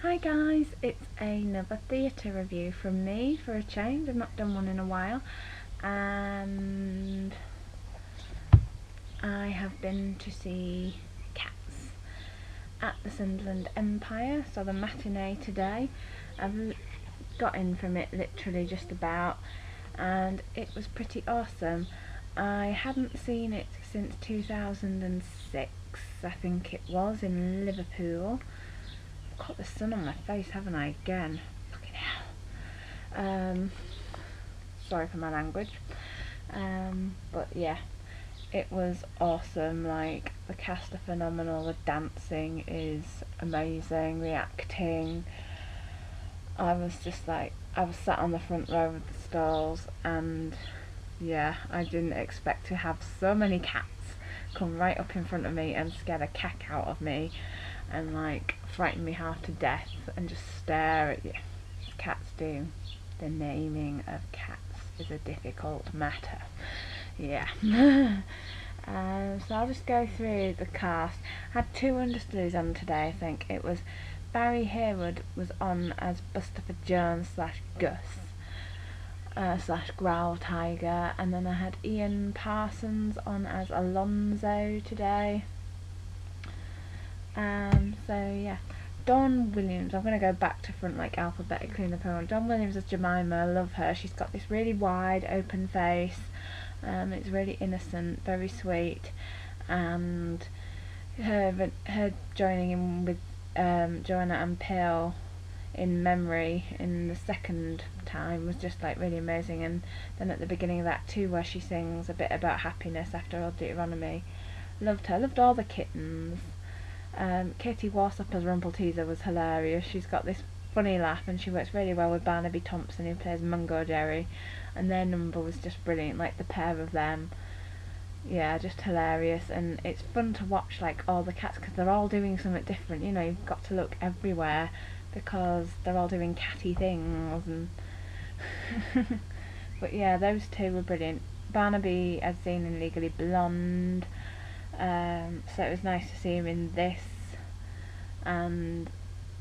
Hi guys, it's another theatre review from me for a change. I've not done one in a while, and I have been to see Cats at the Sunderland Empire, so the matinee today. I've got in from it literally just about, and it was pretty awesome. I hadn't seen it since 2006, I think it was, in Liverpool. I've got the sun on my face, haven't I, again? Fucking hell. Sorry for my language. But yeah, it was awesome. Like, the cast are phenomenal, the dancing is amazing, the acting. I was sat on the front row of the stalls, and yeah, I didn't expect to have so many cats come right up in front of me and scare the cack out of me and like frighten me half to death and just stare at you. Cats do. The naming of cats is a difficult matter. Yeah. So I'll just go through the cast. I had two understudies on today, I think. It was Barry Haywood was on as Bustopher Jones / Gus / Growl Tiger, and then I had Ian Parsons on as Alonzo today. So yeah, Dawn Williams, I'm going to go back to front like alphabetically in the poem. Dawn Williams as Jemima, I love her. She's got this really wide open face, it's really innocent, very sweet, and her joining in with Joanna and Pill in Memory in the second time was just like really amazing. And then at the beginning of that too, where she sings a bit about happiness after Old Deuteronomy, loved her. Loved all the kittens. Katie Warsop as Rumpelteazer was hilarious. She's got this funny laugh and she works really well with Barnaby Thompson, who plays Mungo Jerry, and their number was just brilliant, like the pair of them. Yeah, just hilarious, and it's fun to watch like all the cats because they're all doing something different. You know, you've got to look everywhere because they're all doing catty things. And but yeah, those two were brilliant. Barnaby as seen in Legally Blonde, so it was nice to see him in this. And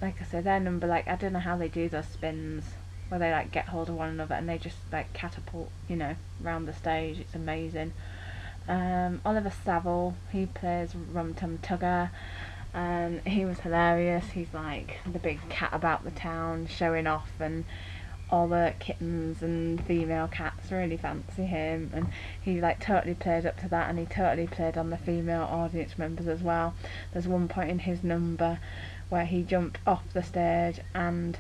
like I said, their number, like, I don't know how they do those spins where they like get hold of one another and they just like catapult, you know, round the stage. It's amazing. Oliver Saville, he plays Rum Tum Tugger, and he was hilarious. He's like the big cat about the town, showing off, and all the kittens and female cats really fancy him, and he like totally played up to that, and he totally played on the female audience members as well. There's one point in his number where he jumped off the stage and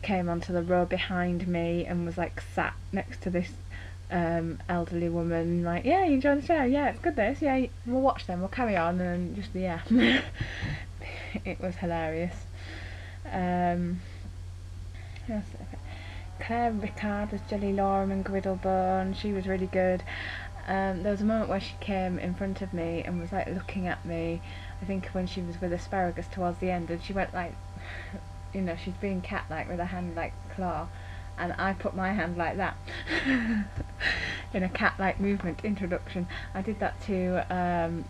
came onto the row behind me and was like sat next to this elderly woman, like, yeah, you enjoy the show, yeah, it's good this, yeah, we'll watch them, we'll carry on, and just, yeah. It was hilarious. Claire Rickard as Jelly Loram and Griddlebone, she was really good. There was a moment where she came in front of me and was like looking at me, I think when she was with Asparagus towards the end, and she went like, you know, she's being cat like with her hand like claw, and I put my hand like that in a cat-like movement introduction. I did that to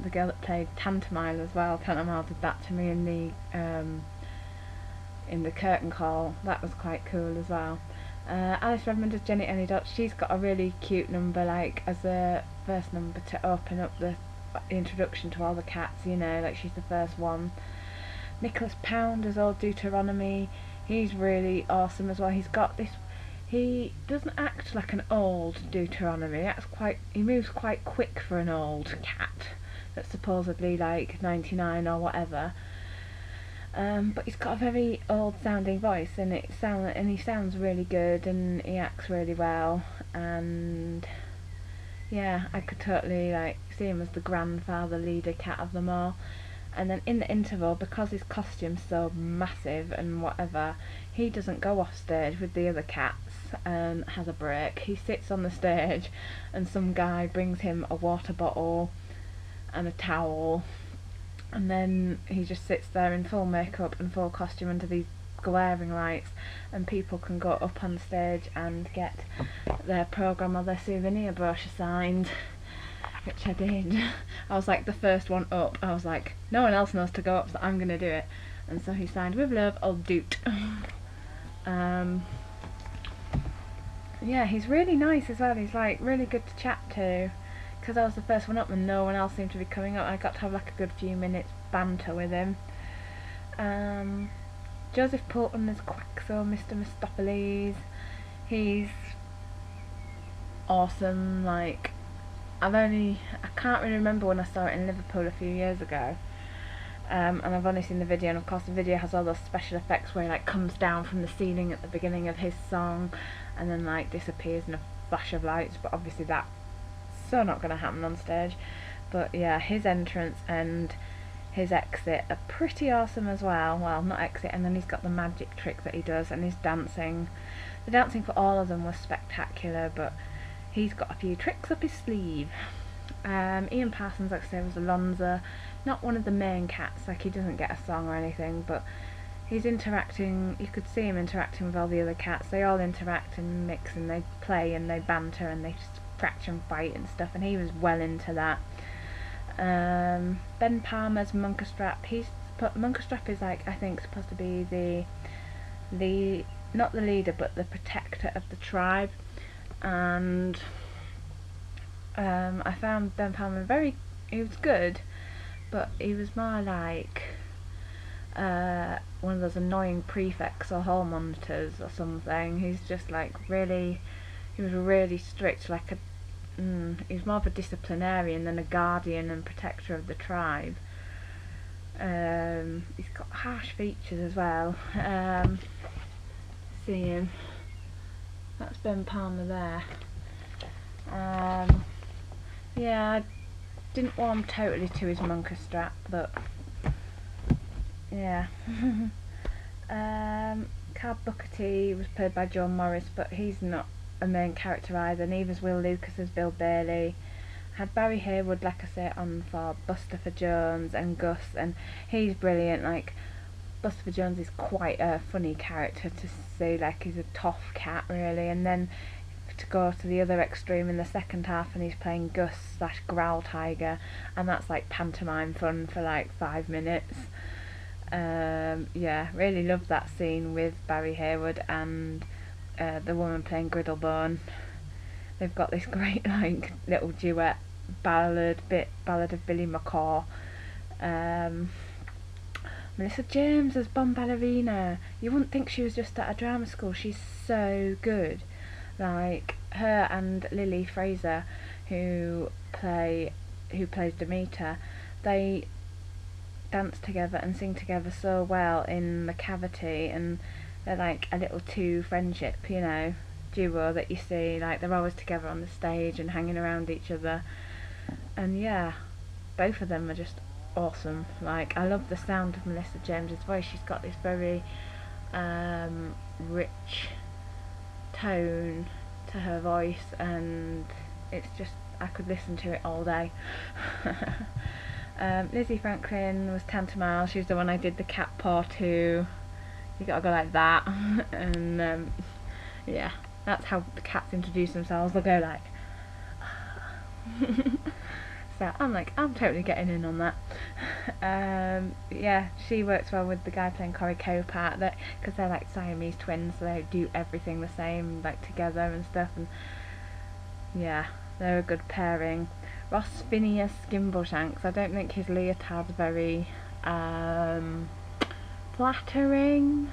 the girl that played Tantamile as well. Tantamile did that to me in the curtain call. That was quite cool as well. Alice Redmond as Jenny Anydots. She's got a really cute number, like as a first number to open up the introduction to all the cats, you know, like she's the first one. Nicholas Pound as Old Deuteronomy. He's really awesome as well. He's got this, he doesn't act like an old Deuteronomy. He moves quite quick for an old cat that's supposedly like 99 or whatever. But he's got a very old sounding voice, and he sounds really good, and he acts really well, and yeah, I could totally like see him as the grandfather leader cat of them all. And then in the interval, because his costume's so massive and whatever, he doesn't go off stage with the other cats and has a break. He sits on the stage and some guy brings him a water bottle and a towel, and then he just sits there in full makeup and full costume under these glaring lights, and people can go up on stage and get their programme or their souvenir brochure signed, which I did. I was like the first one up. I was like, no one else knows to go up, so I'm going to do it. and so he signed with love, old Doot. Yeah, he's really nice as well. He's like really good to chat to, because I was the first one up and no one else seemed to be coming up. I got to have like a good few minutes banter with him. Joseph Portman as Quaxo, Mr. Mistopheles. He's awesome. Like, I can't really remember when I saw it in Liverpool a few years ago. And I've only seen the video, and of course the video has all those special effects where he like comes down from the ceiling at the beginning of his song and then like disappears in a flash of lights, but obviously that's so not going to happen on stage. But yeah, his entrance and his exit are pretty awesome as well. Well, not exit, and then he's got the magic trick that he does, and his dancing. The dancing for all of them was spectacular, but he's got a few tricks up his sleeve. Ian Parsons, like I said, was Alonzo. Not one of the main cats, like he doesn't get a song or anything, but he's interacting. You could see him interacting with all the other cats. They all interact and mix, and they play and they banter and they scratch and fight and stuff, and he was well into that. Ben Palmer's Munkerstrap. Munkerstrap is like, I think, supposed to be the not the leader but the protector of the tribe, and I found Ben Palmer he was good, but he was more like one of those annoying prefects or hall monitors or something. He's just like he was really strict, like he's more of a disciplinarian than a guardian and protector of the tribe. He's got harsh features as well. See him. That's Ben Palmer there. Yeah, I didn't warm totally to his Munkerstrap, but yeah. Carl Buckety was played by John Morris, but he's not a main character either. Neither's Will Lucas as Bill Bailey. Had Barry Haywood, like I say, on for Buster for Jones and Gus, and he's brilliant. Like, Buster for Jones is quite a funny character to see, like he's a tough cat really, and then to go to the other extreme in the second half and he's playing Gus / Growl Tiger, and that's like pantomime fun for like 5 minutes. Yeah, really loved that scene with Barry Haywood and the woman playing Griddlebone. They've got this great like little duet ballad of Billy McCaw. Melissa James as Bomb Ballerina. You wouldn't think she was just at a drama school. She's so good. Like her and Lily Fraser, who plays Demeter, they dance together and sing together so well in The Cavity, and they're like a little two friendship, you know, duo that you see. Like they're always together on the stage and hanging around each other, and yeah, both of them are just awesome. Like, I love the sound of Melissa James's voice. She's got this very rich tone to her voice, and it's just, I could listen to it all day. Lizzie Franklin was Tantamile. She was the one I did the cat paw to. You gotta go like that. And yeah, that's how the cats introduce themselves. They'll go like so I'm totally getting in on that. Yeah, she works well with the guy playing Corey Copat, that because they're like Siamese twins, so they do everything the same, like together and stuff, and yeah, they're a good pairing. Ross Phineas Skimbleshanks. I don't think his leotard's very flattering.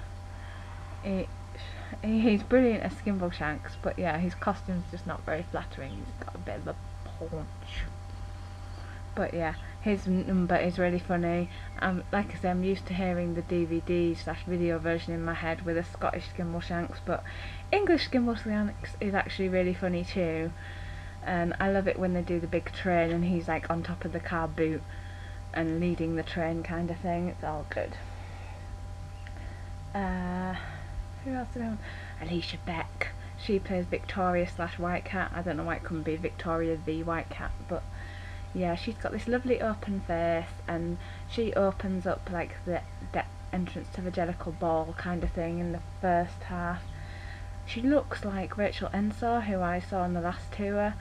He's brilliant as Skimbleshanks, but yeah, his costume's just not very flattering. He's got a bit of a paunch. But yeah, his number is really funny. Like I say, I'm used to hearing the DVD/video version in my head with a Scottish Skimbleshanks, but English Skimbleshanks is actually really funny too. And I love it when they do the big train and he's like on top of the car boot and leading the train kind of thing. It's all good. Who else do we have? Alicia Beck. She plays Victoria / White Cat. I don't know why it couldn't be Victoria the White Cat, but yeah, she's got this lovely open face, and she opens up like the entrance to the Jellicle Ball kind of thing in the first half. She looks like Rachel Ensor, who I saw on the last tour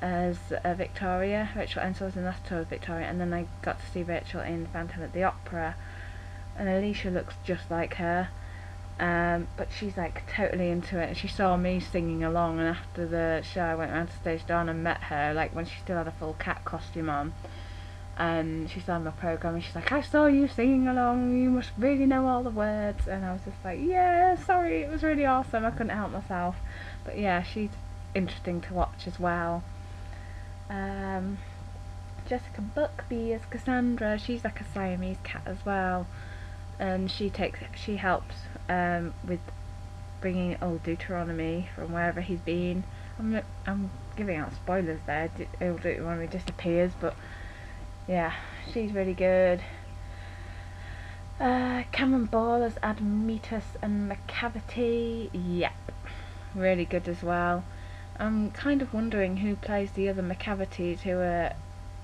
as Victoria. Rachel Ensor was in the last tour as Victoria, and then I got to see Rachel in Phantom at the Opera and Alicia looks just like her. But she's like totally into it. She saw me singing along, and after the show I went round to stage door and met her, like when she still had a full cat costume on, and she saw my programme and she's like, I saw you singing along, you must really know all the words. And I was just like, yeah, sorry, it was really awesome, I couldn't help myself. But yeah, she's interesting to watch as well. Jessica Buckby is Cassandra. She's like a Siamese cat as well, and she helps with bringing old Deuteronomy from wherever he's been. I'm giving out spoilers there. Old Deuteronomy disappears, but yeah, she's really good. Cameron Ball as Admetus and McCavity. Yep, really good as well. I'm kind of wondering who plays the other McCavities who are,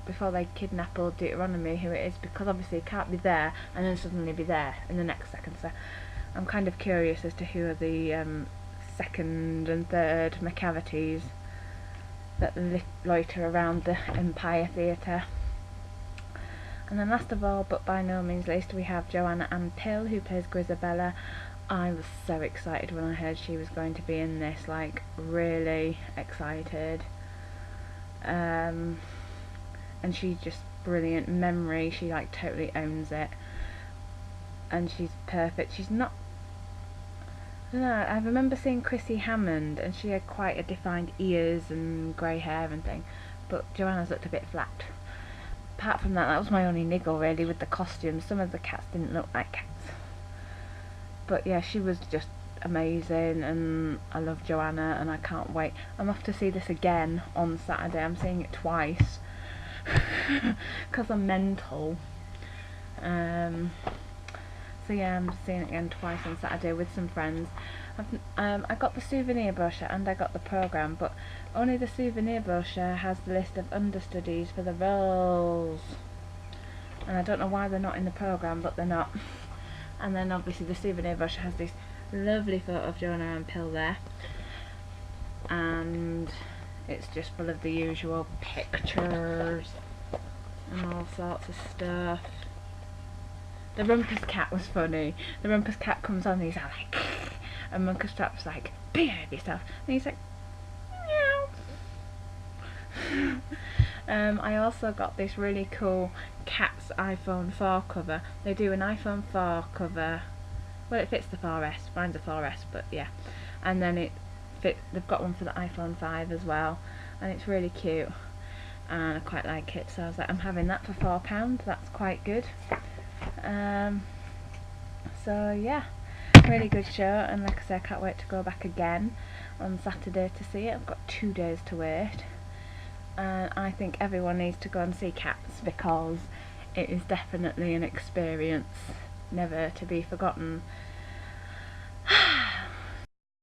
before they kidnap old Deuteronomy, who it is, because obviously it can't be there and then suddenly be there in the next second. So I'm kind of curious as to who are the second and third McCavities that loiter around the Empire Theatre. And then last of all, but by no means least, we have Joanna Ann Pill, who plays Grisabella. I was so excited when I heard she was going to be in this, like really excited. And she's just brilliant. Memory, she like totally owns it, and she's perfect. She's not, I don't know, I remember seeing Chrissy Hammond and she had quite a defined ears and grey hair and thing, but Joanna's looked a bit flat. Apart from that, that was my only niggle really with the costumes. Some of the cats didn't look like cats, but yeah, she was just amazing, and I love Joanna and I can't wait. I'm off to see this again on Saturday. I'm seeing it twice because I'm mental. So yeah, I'm seeing it again twice on Saturday with some friends. I got the souvenir brochure and I got the programme, but only the souvenir brochure has the list of understudies for the roles, and I don't know why they're not in the programme, but they're not. And then obviously the souvenir brochure has this lovely photo of Joanna Ann Pill there, and it's just full of the usual pictures and all sorts of stuff. The Rumpus Cat was funny. The Rumpus Cat comes on and he's like and Munkerstrap's like, behave yourself, and he's like, meow. I also got this really cool Cat's iPhone 4 cover. They do an iPhone 4 cover, well it fits the 4S, mine's a 4S, but yeah, and then they've got one for the iPhone 5 as well, and it's really cute and I quite like it, so I was like, I'm having that for £4, that's quite good. So yeah, really good show, and like I said, I can't wait to go back again on Saturday to see it. I've got 2 days to wait, and I think everyone needs to go and see Cats because it is definitely an experience never to be forgotten.